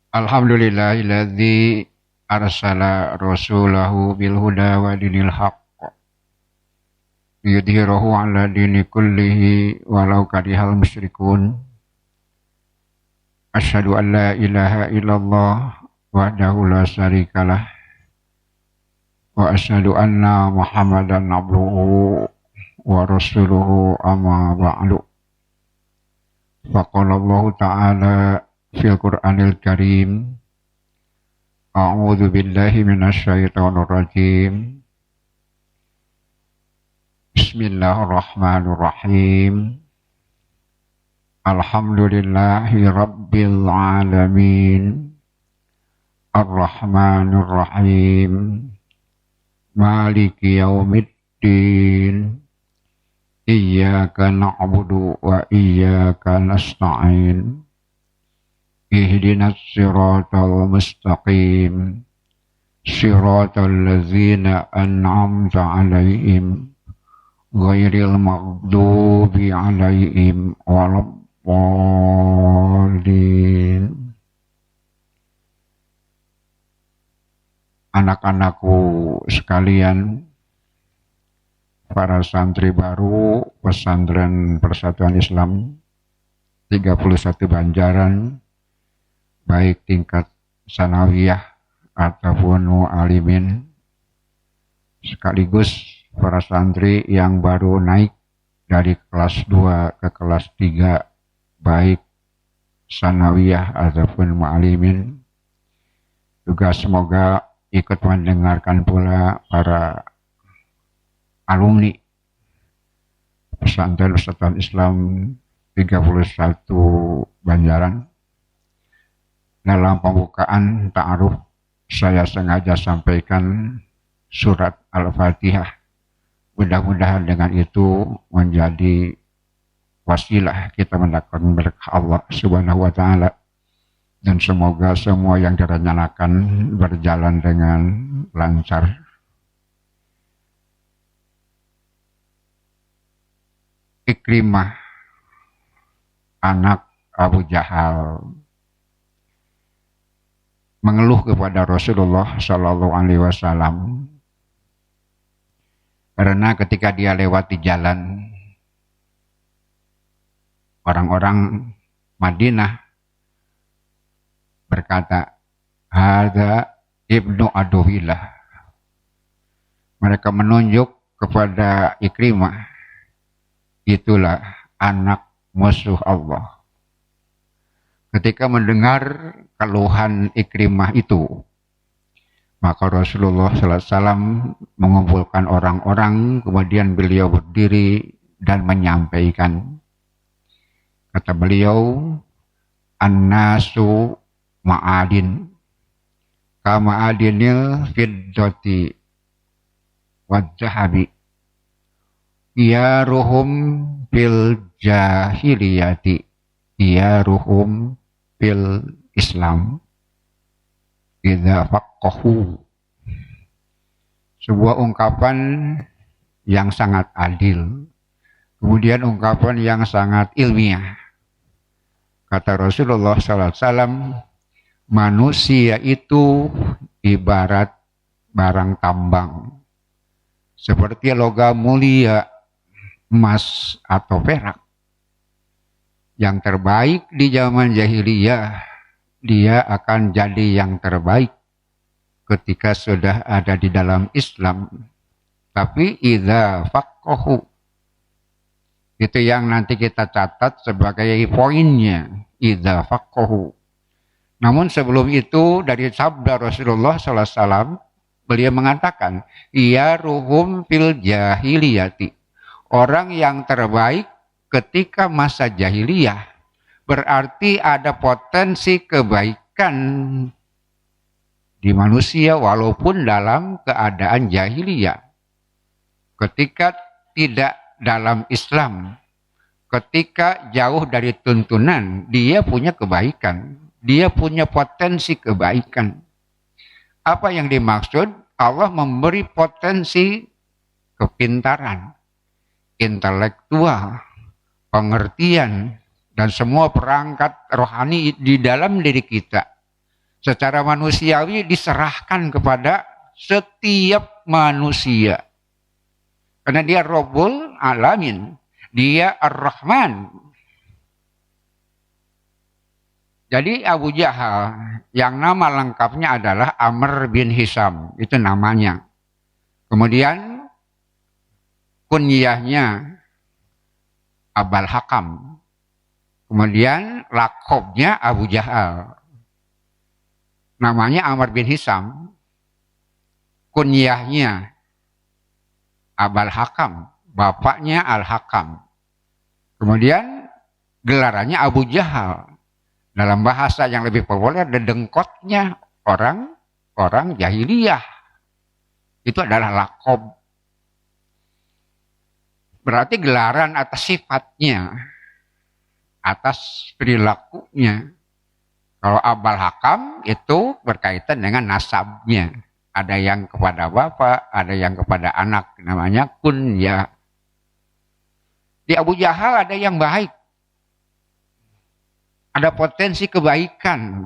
Alhamdulillahilladzi arsala rasulahu bil huda wa dinil haqq yudhhirahu ala dini kullihi walau karihal musyrikun. Asyhadu an la ilaha illallah wahdahu la syarikalah wa asyhadu anna Muhammadan abduhu wa rasuluhu amma ba'du. Faqala Allah ta'ala fil Qur'anil Karim, a'udzu billahi minasyaitonir rajim. Bismillahirrahmanirrahim. Alhamdulillahi rabbil alamin. Ar-Rahmanir Rahim. Maliki yaumiddin. Iyyaka na'budu wa iyyaka nasta'in. Ihdinas siratal mustaqim. Siratal ladzina an'amta 'alaihim ghairil maghdubi 'alaihim waladdallin. Anak-anakku sekalian, para santri baru Pesantren Persatuan Islam 31 Banjaran, baik tingkat sanawiyah ataupun mu'alimin, sekaligus para santri yang baru naik dari kelas 2 ke kelas 3, baik sanawiyah ataupun mu'alimin, juga semoga ikut mendengarkan pula para alumni Pesantren Persatuan Islam 31 Banjaran. Dalam pembukaan ta'aruf, saya sengaja sampaikan surat Al-Fatihah. Mudah-mudahan dengan itu menjadi wasilah kita mendapatkan berkah Allah Subhanahu wa Ta'ala, dan semoga semua yang direncanakan berjalan dengan lancar. Ikrimah, anak Abu Jahal, mengeluh kepada Rasulullah Shallallahu Alaihi Wasallam karena ketika dia lewati jalan, orang-orang Madinah berkata, "Hadza ibnu aduwillah." Mereka menunjuk kepada Ikrimah, itulah anak musuh Allah. Ketika mendengar keluhan Ikrimah itu, maka Rasulullah SAW mengumpulkan orang-orang, kemudian beliau berdiri dan menyampaikan. Kata beliau, "An-nasu ma'adin, kama'adinil fiddati wadzahabi, iyaruhum bil jahiliyati, iyaruhum bil Islam idza faqahu." Sebuah ungkapan yang sangat adil, kemudian ungkapan yang sangat ilmiah. Kata Rasulullah SAW, manusia itu ibarat barang tambang, seperti logam mulia, emas atau perak. Yang terbaik di zaman jahiliyah, dia akan jadi yang terbaik ketika sudah ada di dalam Islam. Tapi idza faqahu, itu yang nanti kita catat sebagai poinnya, idza faqahu. Namun sebelum itu, dari sabda Rasulullah SAW, beliau mengatakan, iyaruhum fil jahiliyati, orang yang terbaik ketika masa jahiliyah, berarti ada potensi kebaikan di manusia walaupun dalam keadaan jahiliyah. Ketika tidak dalam Islam, ketika jauh dari tuntunan, dia punya kebaikan, dia punya potensi kebaikan. Apa yang dimaksud? Allah memberi potensi kepintaran, intelektual, pengertian, dan semua perangkat rohani di dalam diri kita. secara manusiawi diserahkan kepada setiap manusia. Karena dia Rabbul Alamin, dia Ar-Rahman. Jadi Abu Jahal yang nama lengkapnya adalah Amr bin Hisam, itu namanya. Kemudian kunyahnya Abul Hakam. Kemudian lakobnya Abu Jahal. Namanya Amr bin Hisam. Kunyahnya Abul Hakam, bapaknya Al-Hakam. Kemudian gelarannya Abu Jahal. Dalam bahasa yang lebih populer, dedengkotnya orang jahiliyah. Itu adalah lakob. Berarti gelaran atas sifatnya, atas perilakunya. Kalau Abul Hakam itu berkaitan dengan nasabnya. Ada yang kepada bapak, ada yang kepada anak. Namanya kunya. Di Abu Jahal ada yang baik. Ada potensi kebaikan.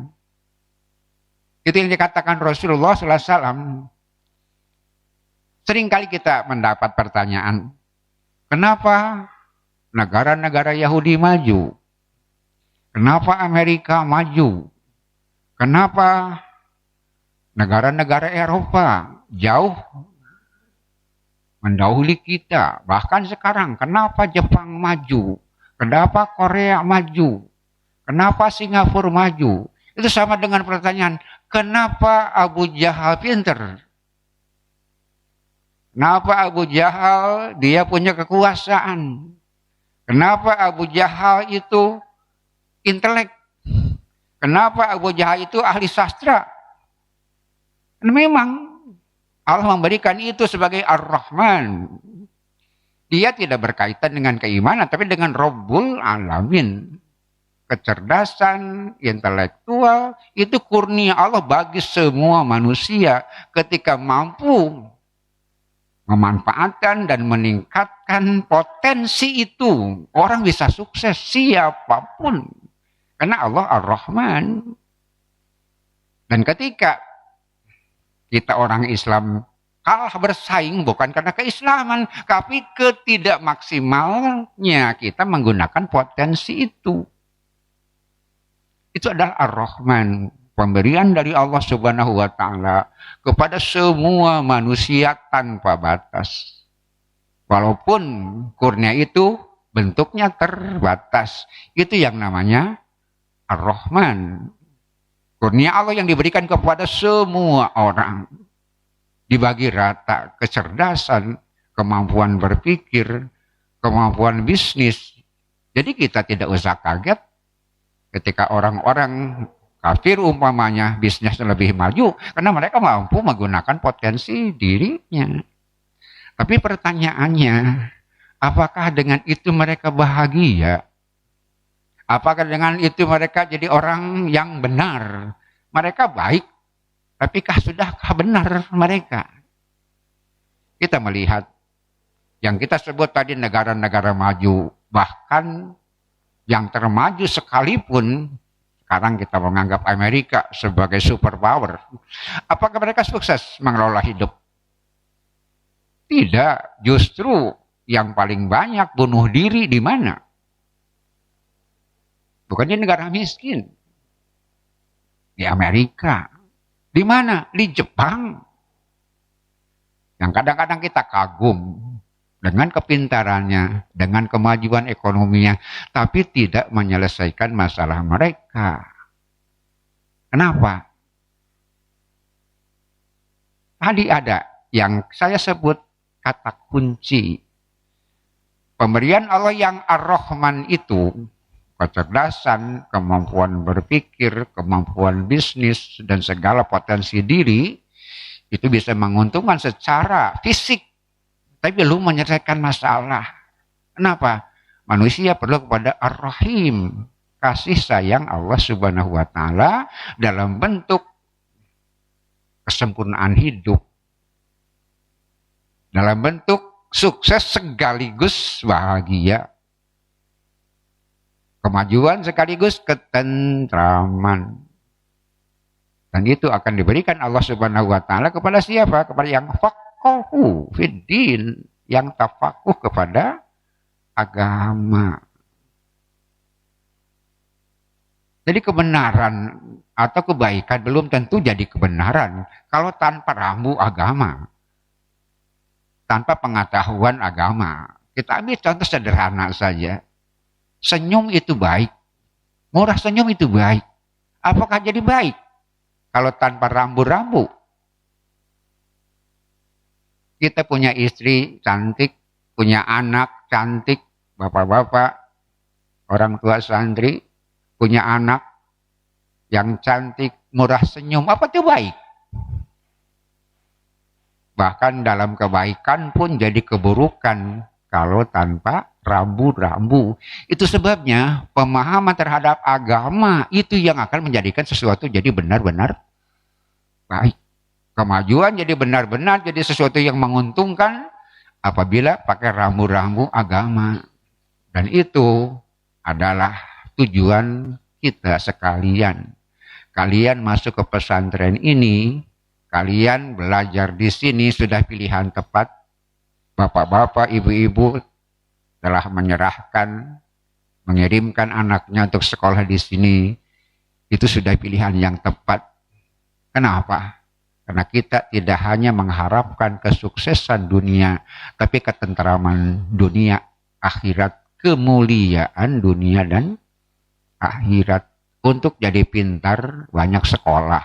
Itu yang dikatakan Rasulullah SAW. Seringkali kita mendapat pertanyaan, kenapa negara-negara Yahudi maju? Kenapa Amerika maju? Kenapa negara-negara Eropa jauh mendahului kita? Bahkan sekarang, kenapa Jepang maju? Kenapa Korea maju? Kenapa Singapura maju? Itu sama dengan pertanyaan, kenapa Abu Jahal pinter? Kenapa Abu Jahal dia punya kekuasaan? Kenapa Abu Jahal itu intelek? Kenapa Abu Jahal itu ahli sastra? Memang Allah memberikan itu sebagai Ar-Rahman. Dia tidak berkaitan dengan keimanan, tapi dengan Rabbul Alamin. Kecerdasan, intelektual, itu kurnia Allah bagi semua manusia ketika mampu memanfaatkan dan meningkatkan potensi itu. Orang bisa sukses siapapun. Karena Allah Ar-Rahman. Dan ketika kita orang Islam kalah bersaing bukan karena keislaman, tapi ketidakmaksimalnya kita menggunakan potensi itu. Itu adalah Ar-Rahman, pemberian dari Allah Subhanahu wa Ta'ala kepada semua manusia tanpa batas. Walaupun kurnia itu bentuknya terbatas, itu yang namanya Ar-Rahman. Kurnia Allah yang diberikan kepada semua orang. Dibagi rata kecerdasan, kemampuan berpikir, kemampuan bisnis. Jadi kita tidak usah kaget ketika orang-orang kafir umpamanya bisnisnya lebih maju, karena mereka mampu menggunakan potensi dirinya. Tapi pertanyaannya, apakah dengan itu mereka bahagia? Apakah dengan itu mereka jadi orang yang benar? Mereka baik, tapikah sudahkah benar mereka? Kita melihat yang kita sebut tadi negara-negara maju, bahkan yang termaju sekalipun, sekarang kita menganggap Amerika sebagai superpower. Apakah mereka sukses mengelola hidup? Tidak, justru yang paling banyak bunuh diri di mana? Bukan di negara miskin. Di Amerika. Di mana? Di Jepang. Yang kadang-kadang kita kagum dengan kepintarannya, dengan kemajuan ekonominya, tapi tidak menyelesaikan masalah mereka. Kenapa? Tadi ada yang saya sebut kata kunci. Pemberian Allah yang Ar-Rahman itu, kecerdasan, kemampuan berpikir, kemampuan bisnis, dan segala potensi diri, itu bisa menguntungkan secara fisik, tapi belum menyelesaikan masalah. Kenapa? Manusia perlu kepada Ar-Rahim, kasih sayang Allah Subhanahu wa Ta'ala dalam bentuk kesempurnaan hidup, dalam bentuk sukses sekaligus bahagia, kemajuan sekaligus ketentraman. Dan itu akan diberikan Allah Subhanahu wa taala kepada siapa? Kepada yang faqahu fiddin, yang tafakuh kepada agama. Jadi kebenaran atau kebaikan belum tentu jadi kebenaran kalau tanpa rambu agama, tanpa pengetahuan agama. Kita ambil contoh sederhana saja. Senyum itu baik. Murah senyum itu baik. Apakah jadi baik kalau tanpa rambu-rambu? Kita punya istri cantik, punya anak cantik, bapak-bapak, orang tua santri, punya anak yang cantik, murah senyum, apa itu baik? Bahkan dalam kebaikan pun jadi keburukan kalau tanpa rambu-rambu. Itu sebabnya pemahaman terhadap agama itu yang akan menjadikan sesuatu jadi benar-benar baik. Kemajuan jadi benar-benar jadi sesuatu yang menguntungkan apabila pakai rambu-rambu agama. Dan itu adalah tujuan kita sekalian. Kalian masuk ke pesantren ini, kalian belajar di sini sudah pilihan tepat. Bapak-bapak, ibu-ibu telah menyerahkan, mengirimkan anaknya untuk sekolah di sini. Itu sudah pilihan yang tepat. Kenapa? Karena kita tidak hanya mengharapkan kesuksesan dunia, tapi ketentraman dunia, akhirat, kemuliaan dunia dan akhirat. Untuk jadi pintar, banyak sekolah.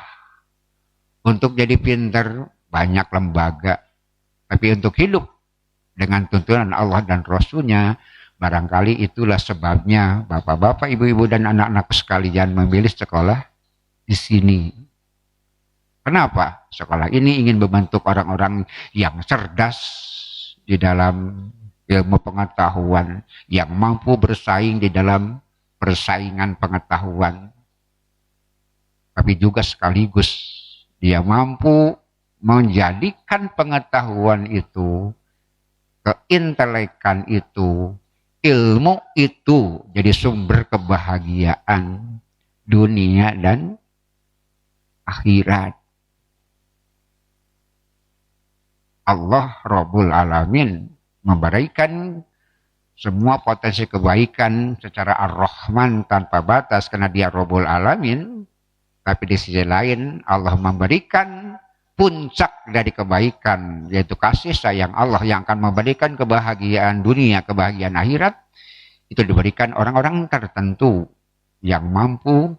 Untuk jadi pintar, banyak lembaga. Tapi untuk hidup dengan tuntunan Allah dan Rasulnya, barangkali itulah sebabnya bapak-bapak, ibu-ibu, dan anak-anak sekalian memilih sekolah di sini. Kenapa? Sekolah ini ingin membentuk orang-orang yang cerdas di dalam ilmu pengetahuan, yang mampu bersaing di dalam persaingan pengetahuan. Tapi juga sekaligus dia mampu menjadikan pengetahuan itu, keintelekan itu, ilmu itu jadi sumber kebahagiaan dunia dan akhirat. Allah Rabbul Alamin memberikan semua potensi kebaikan secara Ar-Rahman tanpa batas karena dia Rabbul Alamin. Tapi di sisi lain Allah memberikan puncak dari kebaikan, yaitu kasih sayang Allah yang akan memberikan kebahagiaan dunia, kebahagiaan akhirat. Itu diberikan orang-orang tertentu yang mampu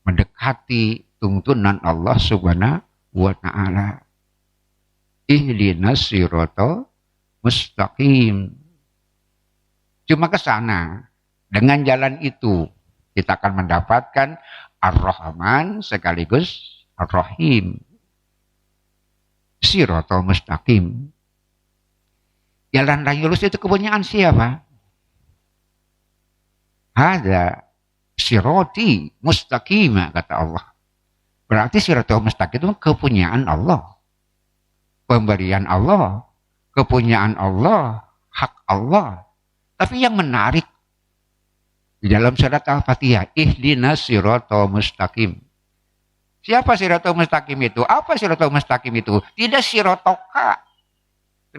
mendekati tuntunan Allah Subhanahu wa ta'ala. Ihdinas siratal mustaqim. Cuma ke sana. Dengan jalan itu kita akan mendapatkan Ar-Rahman sekaligus Ar-Rahim. Siratal mustaqim. Jalan raya lurus itu kepunyaan siapa? Ada sirati mustaqim, kata Allah. Berarti siratal mustaqim itu kepunyaan Allah. Pemberian Allah, kepunyaan Allah, hak Allah. Tapi yang menarik di dalam surat Al-Fatihah, ihdinas siratal mustaqim. Siapa siratal mustaqim itu? Apa siratal mustaqim itu? Tidak siratoka.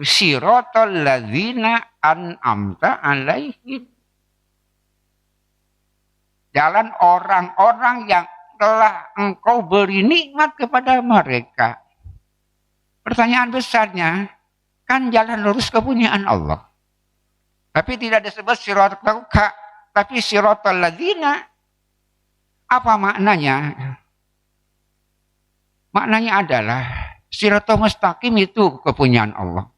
Siratal ladzina an'amta alaihim. Jalan orang-orang yang telah engkau beri nikmat kepada mereka. Pertanyaan besarnya, kan jalan lurus kepunyaan Allah. Tapi tidak disebut siratal ka, tapi siratal ladzina. Apa maknanya? Maknanya adalah siratal mustaqim itu kepunyaan Allah.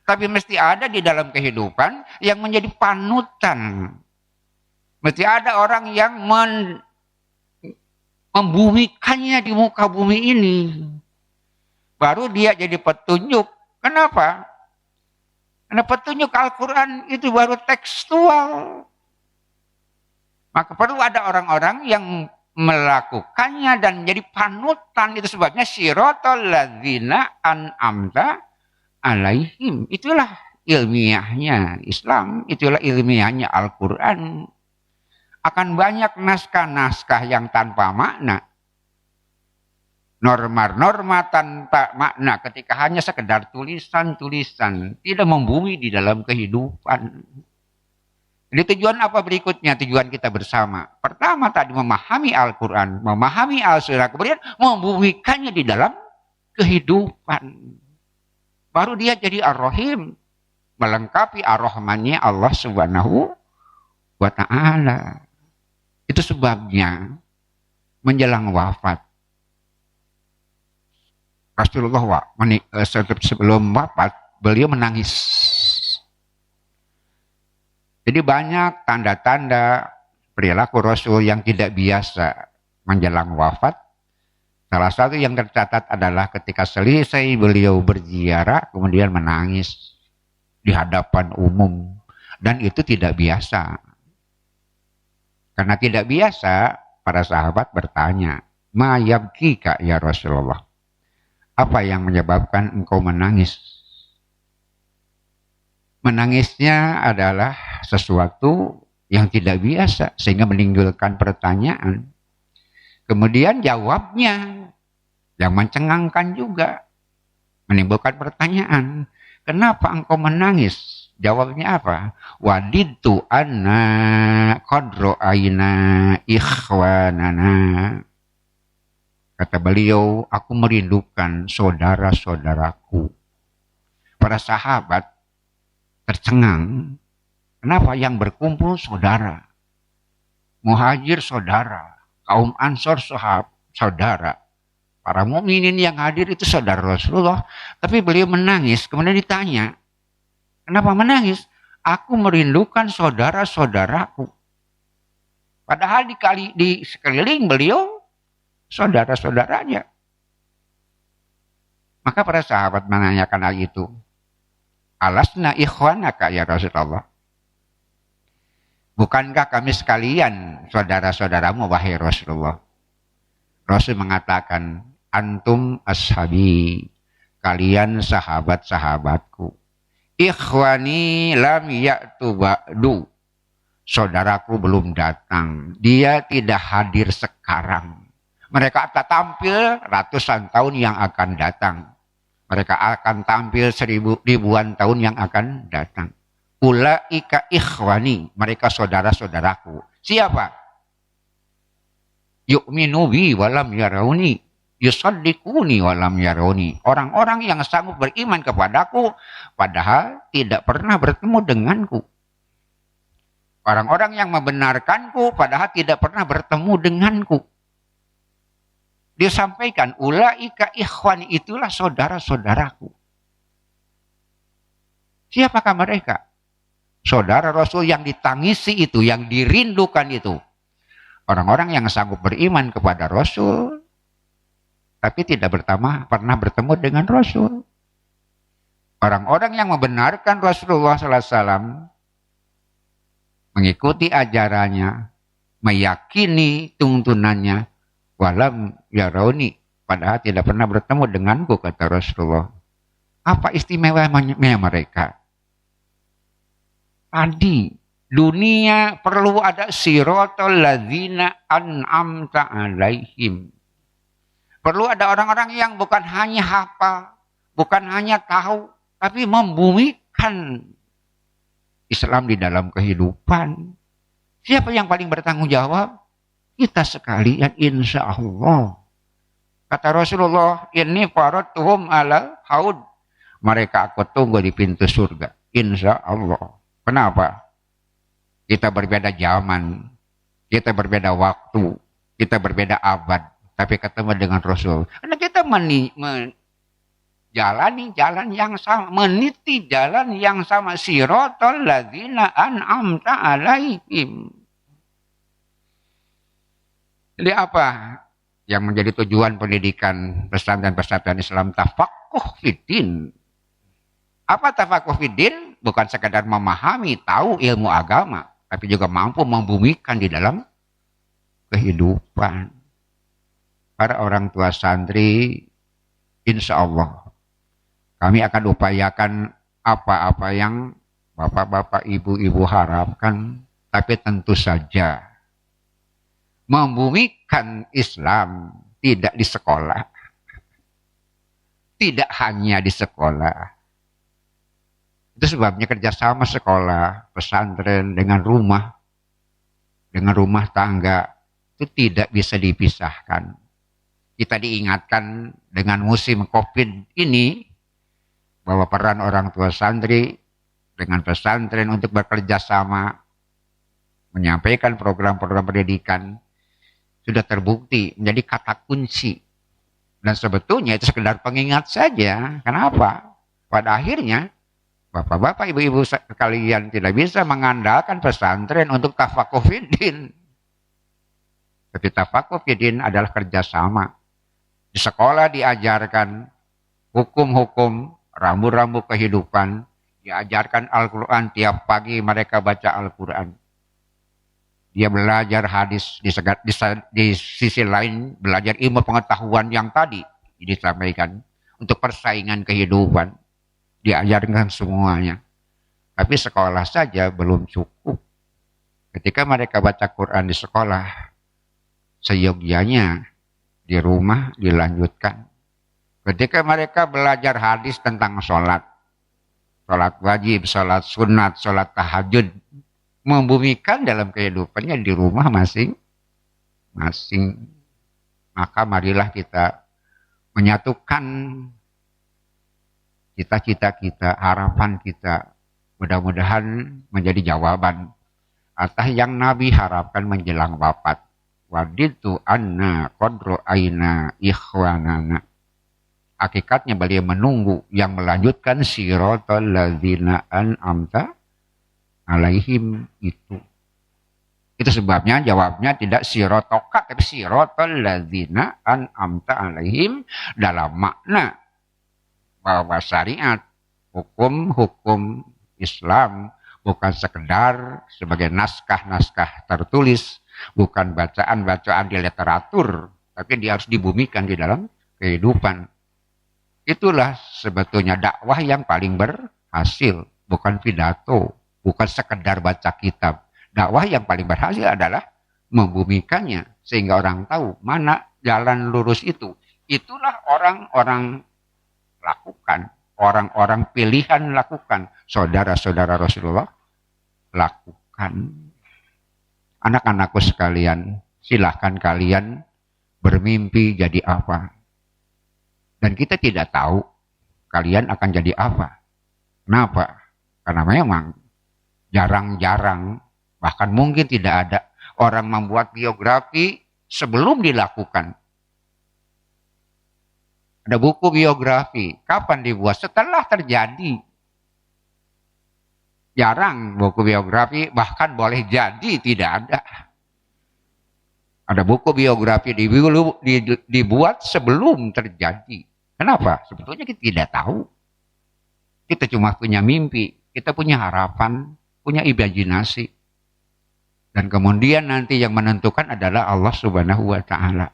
Tapi mesti ada di dalam kehidupan yang menjadi panutan. Mesti ada orang yang membumikannya di muka bumi ini. Baru dia jadi petunjuk. Kenapa? Karena petunjuk Al-Quran itu baru tekstual. Maka perlu ada orang-orang yang melakukannya dan menjadi panutan. Itu sebabnya siratal ladzina an'amta alaihim. Itulah ilmiahnya Islam. Itulah ilmiahnya Al-Quran. Akan banyak naskah-naskah yang tanpa makna. norma-norma tanpa makna ketika hanya sekedar tulisan-tulisan, tidak membumi di dalam kehidupan. Jadi tujuan apa berikutnya? Tujuan kita bersama. Pertama tadi memahami Al-Quran, memahami Al-Sunnah, kemudian membumikannya di dalam kehidupan. Baru dia jadi Ar-Rahim, melengkapi Ar-Rahmannya Allah Subhanahu wa Ta'ala. Itu sebabnya menjelang wafat Rasulullah sebelum wafat beliau menangis. Jadi banyak tanda-tanda perilaku Rasul yang tidak biasa menjelang wafat. Salah satu yang tercatat adalah ketika selesai beliau berziarah kemudian menangis di hadapan umum, dan itu tidak biasa. Karena tidak biasa, para sahabat bertanya, "Ma yabkika ya Rasulullah?" Apa yang menyebabkan engkau menangis? Menangisnya adalah sesuatu yang tidak biasa sehingga menimbulkan pertanyaan. Kemudian jawabnya yang mencengangkan juga, menimbulkan pertanyaan. Kenapa engkau menangis? Jawabnya apa? Waditu anna qadro aina ikhwanana. Kata beliau, aku merindukan saudara-saudaraku. Para sahabat tercengang. Kenapa? Yang berkumpul saudara. Muhajir saudara. Kaum Ansor saudara. Para mukminin yang hadir itu saudara Rasulullah. Tapi beliau menangis. Kemudian ditanya, kenapa menangis? Aku merindukan saudara-saudaraku. Padahal di sekeliling beliau saudara-saudaranya. Maka para sahabat menanyakan hal itu. Alasna ikhwanaka ya Rasulullah. Bukankah kami sekalian saudara-saudaramu wahai Rasulullah? Rasul mengatakan, antum ashabi. Kalian sahabat-sahabatku. Ikhwani lam ya'tu ba'du. Saudaraku belum datang. Dia tidak hadir sekarang. Mereka akan tampil ratusan tahun yang akan datang. Mereka akan tampil ribuan tahun yang akan datang. Ulaika ikhwani. Mereka saudara-saudaraku. Siapa? Yu'minu bi walam yarawni. Yusaddiquni walam yarawni. Orang-orang yang sanggup beriman kepadaku padahal tidak pernah bertemu denganku. Orang-orang yang membenarkanku padahal tidak pernah bertemu denganku. Dia sampaikan, ulaika ikhwani, itulah saudara-saudaraku. Siapakah mereka? Saudara Rasul yang ditangisi itu, yang dirindukan itu. Orang-orang yang sanggup beriman kepada Rasul, tapi tidak pernah bertemu dengan Rasul. Orang-orang yang membenarkan Rasulullah SAW, mengikuti ajarannya, meyakini tuntunannya, walam yarawni, padahal tidak pernah bertemu denganku, kata Rasulullah. Apa istimewanya mereka? Tadi dunia perlu ada siratal ladzina an'amta alaihim. Perlu ada orang-orang yang bukan hanya hafal, bukan hanya tahu, tapi membumikan Islam di dalam kehidupan. Siapa yang paling bertanggung jawab? Kita sekalian, insya Allah. Kata Rasulullah, ini faratuhum ala haud. Mereka aku tunggu di pintu surga. Insya Allah. Kenapa? Kita berbeda zaman. Kita berbeda waktu. Kita berbeda abad. Tapi ketemu dengan Rasul. Karena kita menjalani jalan yang sama. Meniti jalan yang sama. Siratal ladzina an'amta alaihim. Jadi apa yang menjadi tujuan pendidikan pesantren-pesantren Islam? Tafaqquh fiddin. Apa tafaqquh fiddin? Bukan sekadar memahami, tahu ilmu agama, tapi juga mampu membumikan di dalam kehidupan. Para orang tua santri, insya Allah, kami akan upayakan apa-apa yang bapak-bapak, ibu-ibu harapkan, tapi tentu saja membumikan Islam tidak di sekolah, tidak hanya di sekolah. Itu sebabnya kerjasama sekolah, pesantren dengan rumah tangga itu tidak bisa dipisahkan. Kita diingatkan dengan musim COVID ini bahwa peran orang tua santri dengan pesantren untuk bekerja sama menyampaikan program-program pendidikan sudah terbukti menjadi kata kunci. Dan sebetulnya itu sekedar pengingat saja. Kenapa? Pada akhirnya bapak-bapak, ibu-ibu sekalian tidak bisa mengandalkan pesantren untuk tafakuh fiddin. Tapi tafakuh fiddin adalah kerjasama. Di sekolah diajarkan hukum-hukum, rambu-rambu kehidupan, diajarkan Al-Quran, tiap pagi mereka baca Al-Quran. Dia belajar hadis, di sisi lain belajar ilmu pengetahuan yang tadi disampaikan untuk persaingan kehidupan. Diajarkan semuanya. Tapi sekolah saja belum cukup. Ketika mereka baca Quran di sekolah, seyogyanya di rumah dilanjutkan. Ketika mereka belajar hadis tentang sholat wajib, sholat sunat, sholat tahajud, membumikan dalam kehidupannya di rumah masing-masing. Maka marilah kita menyatukan cita-cita kita, harapan kita, mudah-mudahan menjadi jawaban atas yang Nabi harapkan menjelang wafat. Waditu anna qadru aina ikhwanana. Hakikatnya beliau menunggu yang melanjutkan siratal ladzina an'amta alaihim itu. Itu sebabnya jawabnya tidak sirotoka, tapi siratal ladzina an'amta alaihim dalam makna bahwa syariat, hukum-hukum Islam bukan sekedar sebagai naskah-naskah tertulis, bukan bacaan-bacaan di literatur, tapi dia harus dibumikan di dalam kehidupan. Itulah sebetulnya dakwah yang paling berhasil, bukan pidato, bukan sekedar baca kitab. Dakwah yang paling berhasil adalah membumikannya sehingga orang tahu mana jalan lurus itu. Itulah orang-orang lakukan, orang-orang pilihan lakukan, saudara-saudara Rasulullah lakukan. Anak-anakku sekalian, silahkan kalian bermimpi jadi apa. Dan kita tidak tahu kalian akan jadi apa. Kenapa? Karena memang jarang-jarang, bahkan mungkin tidak ada orang membuat biografi sebelum dilakukan. Ada buku biografi, kapan dibuat? Setelah terjadi. Jarang buku biografi, bahkan boleh jadi tidak ada. Ada buku biografi dibuat sebelum terjadi. Kenapa? Sebetulnya kita tidak tahu. Kita cuma punya mimpi, kita punya harapan, punya imajinasi. Dan kemudian nanti yang menentukan adalah Allah Subhanahu wa Ta'ala.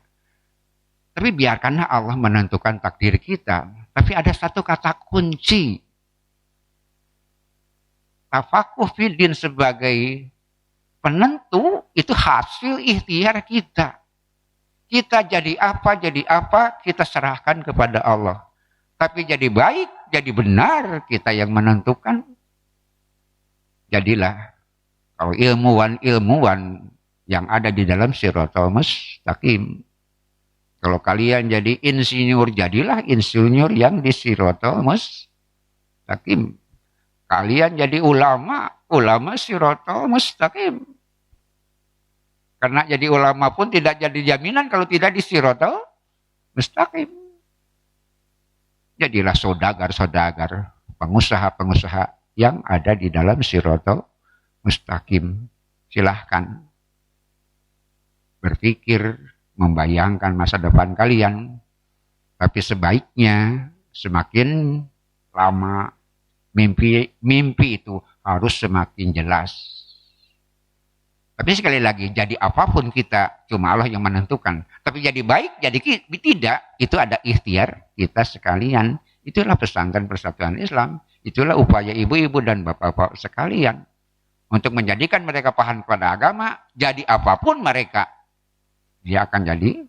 Tapi biarkanlah Allah menentukan takdir kita. Tapi ada satu kata kunci. Tafakuh fiddin sebagai penentu itu hasil ikhtiar kita. Kita jadi apa, kita serahkan kepada Allah. Tapi jadi baik, jadi benar, kita yang menentukan. Jadilah kalau ilmuwan yang ada di dalam Shiratal Mustaqim. Kalau kalian jadi insinyur, jadilah insinyur yang di Shiratal Mustaqim. Kalian jadi ulama Shiratal Mustaqim. Karena jadi ulama pun tidak jadi jaminan kalau tidak di Shiratal Mustaqim. Jadilah saudagar-saudagar, pengusaha-pengusaha yang ada di dalam Shiratal Mustaqim. Silahkan berpikir, membayangkan masa depan kalian. Tapi sebaiknya semakin lama mimpi itu harus semakin jelas. Tapi sekali lagi, jadi apapun kita, cuma Allah yang menentukan. Tapi jadi baik, jadi tidak, itu ada ikhtiar kita sekalian. Itulah pesantren Persatuan Islam. Itulah upaya ibu-ibu dan bapak-bapak sekalian. Untuk menjadikan mereka paham pada agama, jadi apapun mereka, dia akan jadi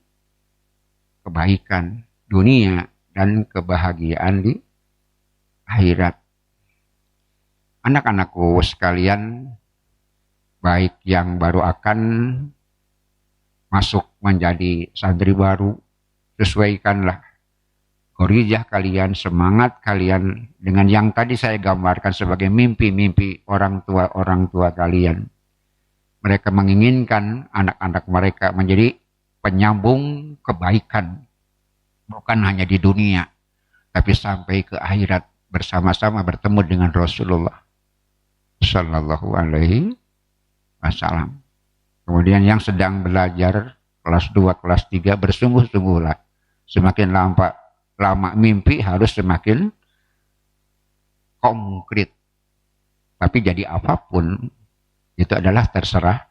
kebaikan dunia dan kebahagiaan di akhirat. Anak-anakku sekalian, baik yang baru akan masuk menjadi santri baru, sesuaikanlah gorijah kalian, semangat kalian dengan yang tadi saya gambarkan sebagai mimpi-mimpi orang tua kalian. Mereka menginginkan anak-anak mereka menjadi penyambung kebaikan, bukan hanya di dunia, tapi sampai ke akhirat bersama-sama bertemu dengan Rasulullah Sallallahu Alaihi Wasallam. Kemudian yang sedang belajar kelas 2, kelas 3, bersungguh-sungguhlah. Semakin lama mimpi harus semakin konkret. Tapi jadi apapun, itu adalah terserah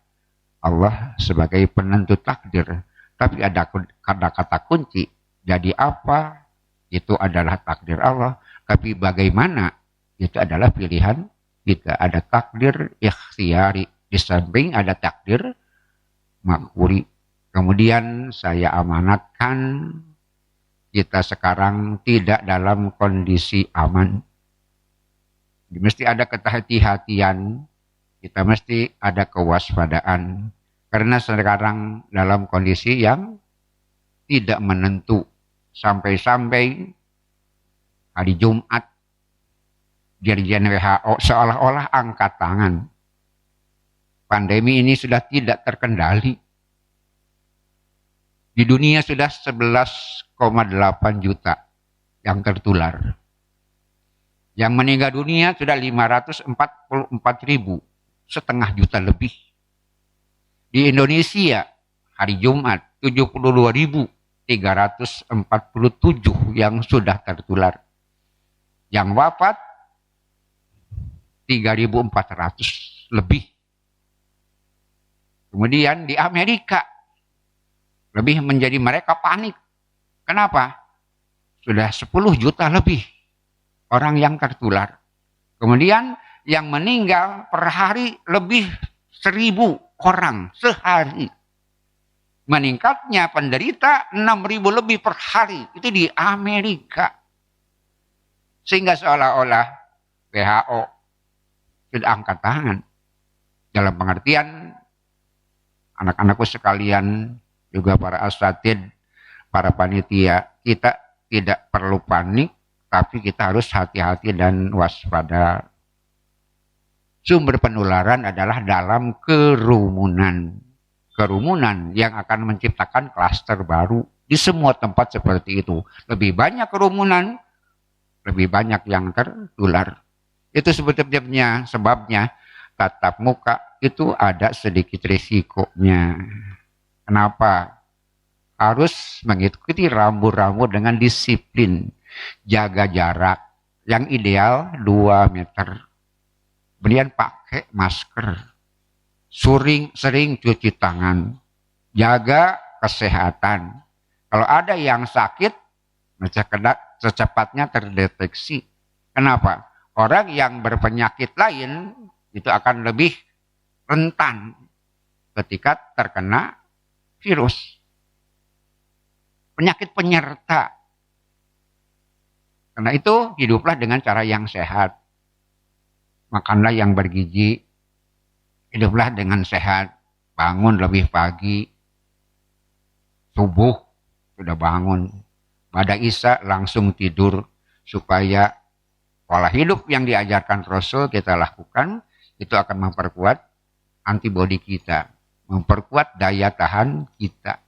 Allah sebagai penentu takdir. Tapi ada kata kunci, jadi apa, itu adalah takdir Allah. Tapi bagaimana, itu adalah pilihan kita. Ada takdir ikhtiari, di samping ada takdir makfuri. Kemudian saya amanatkan kita sekarang tidak dalam kondisi aman. Mesti ada kehati-hatian, kita mesti ada kewaspadaan. Karena sekarang dalam kondisi yang tidak menentu. Sampai-sampai hari Jumat, Dirjen WHO seolah-olah angkat tangan. Pandemi ini sudah tidak terkendali. Di dunia sudah 11,8 juta yang tertular. Yang meninggal dunia sudah 544.000, setengah juta lebih. Di Indonesia hari Jumat 72.347 yang sudah tertular. Yang wafat 3.400 lebih. Kemudian di Amerika lebih menjadi mereka panik. Kenapa? Sudah 10 juta lebih orang yang tertular. Kemudian yang meninggal per hari lebih 1.000 orang sehari. Meningkatnya penderita 6.000 lebih per hari. Itu di Amerika. Sehingga seolah-olah WHO sudah angkat tangan. Dalam pengertian, anak-anakku sekalian, juga para asatid, para panitia, kita tidak perlu panik, tapi kita harus hati-hati dan waspada. Sumber penularan adalah dalam kerumunan. Kerumunan yang akan menciptakan klaster baru. Di semua tempat seperti itu. Lebih banyak kerumunan, lebih banyak yang tertular. Itu sebetulnya sebabnya tatap muka itu ada sedikit risikonya. Kenapa? Harus mengikuti rambu-rambu dengan disiplin. Jaga jarak. Yang ideal 2 meter. Kemudian pakai masker. Sering cuci tangan. Jaga kesehatan. Kalau ada yang sakit, secepatnya terdeteksi. Kenapa? Orang yang berpenyakit lain itu akan lebih rentan ketika terkena virus. Penyakit penyerta. Karena itu hiduplah dengan cara yang sehat. Makanlah yang bergizi. Hiduplah dengan sehat. Bangun lebih pagi. Subuh sudah bangun. Pada Isya langsung tidur. Supaya pola hidup yang diajarkan Rasul kita lakukan. Itu akan memperkuat antibodi kita. Memperkuat daya tahan kita.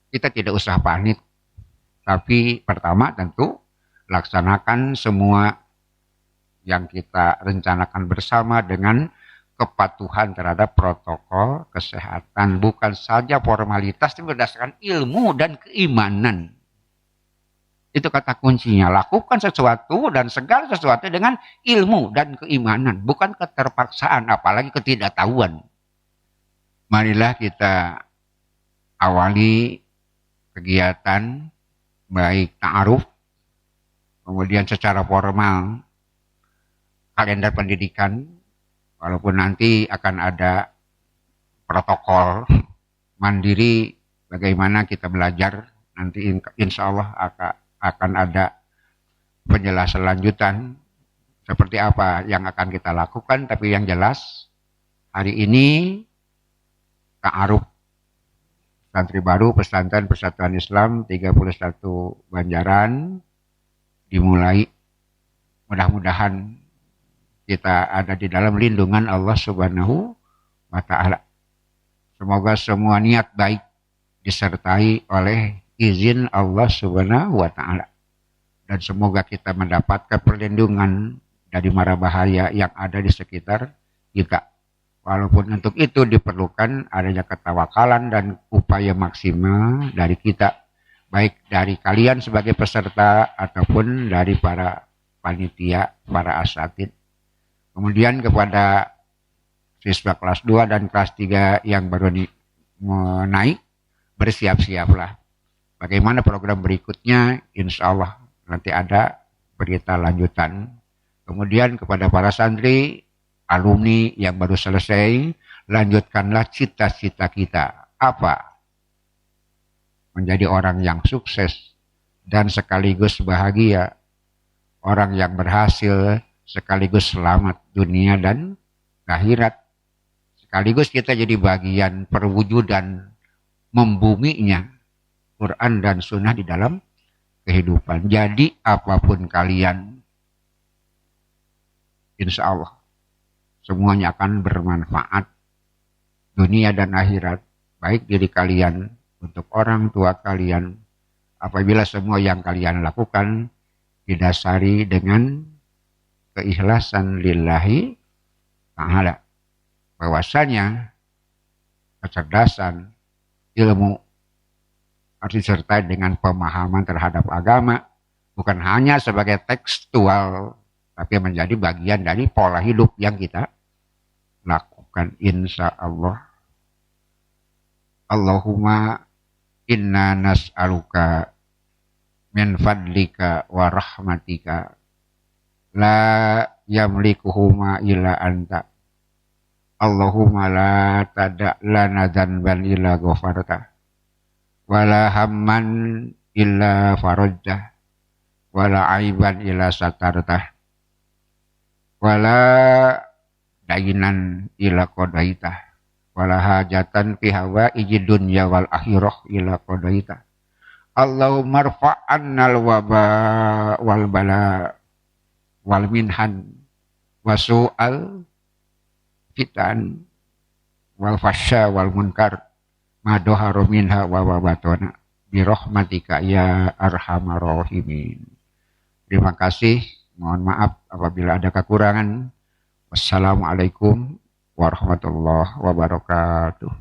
Kita tidak usah panik. Tapi pertama tentu laksanakan semua yang kita rencanakan bersama dengan kepatuhan terhadap protokol kesehatan. Bukan saja formalitas, tapi berdasarkan ilmu dan keimanan. Itu kata kuncinya. Lakukan sesuatu dan segala sesuatu dengan ilmu dan keimanan. Bukan keterpaksaan, apalagi ketidaktahuan. Marilah kita awali kegiatan baik ta'aruf, kemudian secara formal kalender pendidikan, walaupun nanti akan ada protokol mandiri bagaimana kita belajar, nanti insya Allah akan ada penjelasan lanjutan seperti apa yang akan kita lakukan, tapi yang jelas hari ini ta'aruf santri baru pesantren Persatuan Islam 31 Banjaran dimulai. Mudah-mudahan kita ada di dalam lindungan Allah Subhanahu wa Ta'ala. Semoga semua niat baik disertai oleh izin Allah Subhanahu wa Ta'ala. Dan semoga kita mendapatkan perlindungan dari mara bahaya yang ada di sekitar kita. Walaupun untuk itu diperlukan adanya ketawakalan dan upaya maksimal dari kita. Baik dari kalian sebagai peserta ataupun dari para panitia, para asatid. Kemudian kepada siswa kelas 2 dan kelas 3 yang baru naik, bersiap-siaplah. Bagaimana program berikutnya, insya Allah nanti ada berita lanjutan. Kemudian kepada para santri, alumni yang baru selesai, lanjutkanlah cita-cita kita. Apa? Menjadi orang yang sukses dan sekaligus bahagia. Orang yang berhasil sekaligus selamat dunia dan akhirat. Sekaligus kita jadi bagian perwujudan membuminya Quran dan Sunnah di dalam kehidupan. Jadi apapun kalian, insya Allah semuanya akan bermanfaat dunia dan akhirat. Baik diri kalian, untuk orang tua kalian, apabila semua yang kalian lakukan didasari dengan keikhlasan lillahi ta'ala. Bahwasanya kecerdasan, ilmu harus disertai dengan pemahaman terhadap agama, bukan hanya sebagai tekstual, tapi menjadi bagian dari pola hidup yang kita lakukan, insya Allah. Allahumma inna nas'aluka min fadlika wa rahmatika la yamlikuhuma illa anta. Allahumma la tada' lana dzanban illa ghafarta wala hamman illa farajta wala aiban illa satarta wala dainan illa qadaita wala hajatan fi hawaiji dunya wal akhirah illa qadaita. Allahumma rfa'annal waba wal bala wal minhan wasu'al fitan wal fasya wal munkar madoharu minha wa wabatona birahmatika ya arhamar rahimin. Terima kasih, mohon maaf apabila ada kekurangan. Wassalamualaikum warahmatullahi wabarakatuh.